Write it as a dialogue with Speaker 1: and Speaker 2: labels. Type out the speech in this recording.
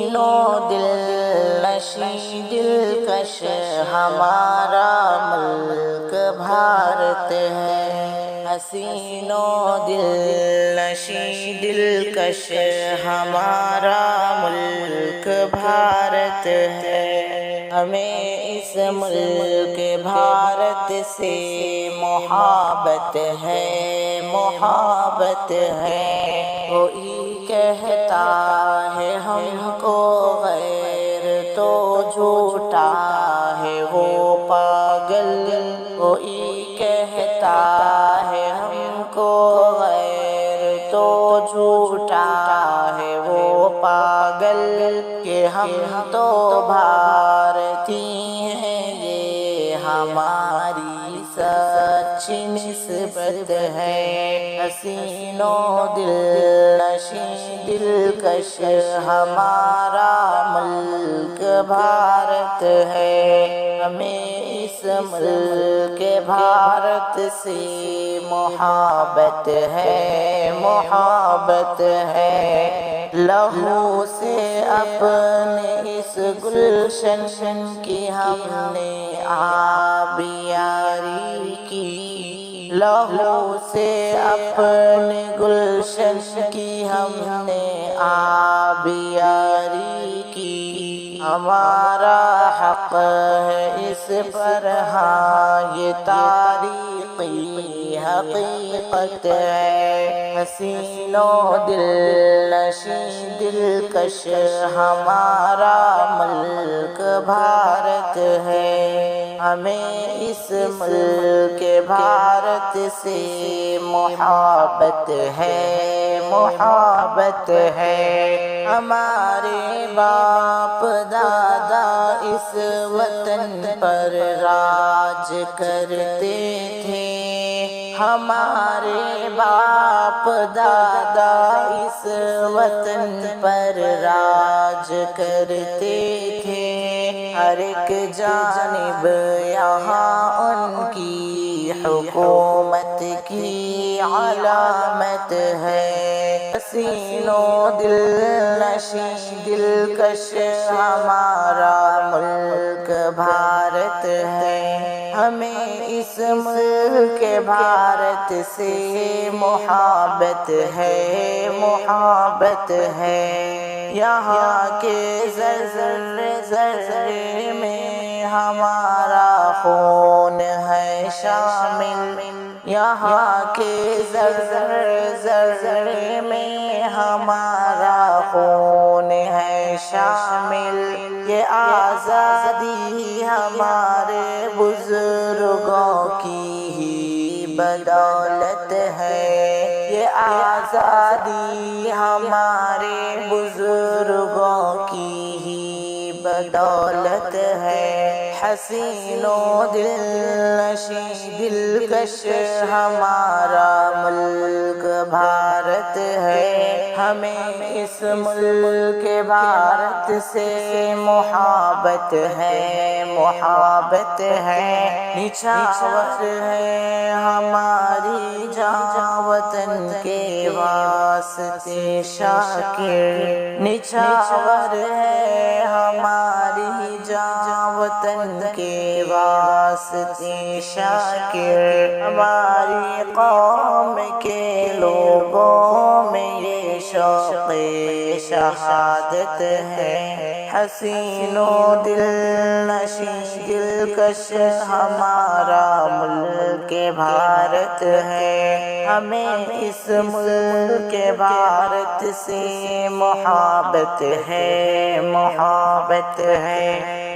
Speaker 1: حسین و دل نشیں دلکش ہمارا ملک بھارت ہے، حسین و دل نشیں دلکش ہمارا ملک بھارت ہے، ہمیں اس ملک بھارت سے محبت ہے، محبت ہے۔ کوئی کہتا ہے ہم کو غیر تو جھوٹا ہے وہ پاگل، کوئی کہتا ہے ہم کو غیر تو جھوٹا ہے وہ پاگل، کہ ہم تو بھارتی ہیں یہ ہماری سچی نسبت ہے، حسین و دل نشیں دلکش ہمارا ملک بھارت ہے، ہمیں اس ملک بھارت سے محبت ہے، محبت ہے۔ لہو سے اپنے اس گلشن کی ہم نے آبیاری کی، لہو سے اپنے گلشن کی ہم نے آبیاری کی، ہمارا حق ہے اس پر، ہاں یہ تاریخی حقیقت ہے، حسین و دل نشیں دلکش ہمارا ملک بھارت ہے، ہمیں اس ملک بھارت سے محبت ہے، محبت ہے۔ ہمارے باپ دادا اس وطن پر راج کرتے تھے، ہمارے باپ دادا اس وطن پر راج کرتے تھے، ہر ایک جانب یہاں ان کی حکومت کی علامت ہے، حسین و دل نشیں دلکش ہمارا ملک بھارت ہے، ہمیں اس ملک بھارت سے محبت ہے، محبت ہے۔ یہاں کے ذرے ذرے میں ہمارا خون ہے شامل، یہاں کے ذرے ذرے میں ہمارا خون ہے شامل، یہ آزادی ہمارے بزرگوں کی ہی بدولت ہے، یہ آزادی ہمارے بزرگوں کی ہی بدولت ہے، حسین و دل نشیں دلکش ہمارا ملک بھارت ہے، ہمیں اس ملک بھارت سے محبت ہے، محبت ہے۔ نچھاور ہے ہماری جاں وطن کے واسطے شاکر، نچھاور ہے ہماری جاں وطن کے واسطے شاکر، ہماری قوم کے لوگوں میں یہ شوق شہادت ہے، حسین و دل نشیں دلکش ہمارا ملک بھارت ہے، ہمیں اس ملک بھارت سے محبت ہے، محبت ہے۔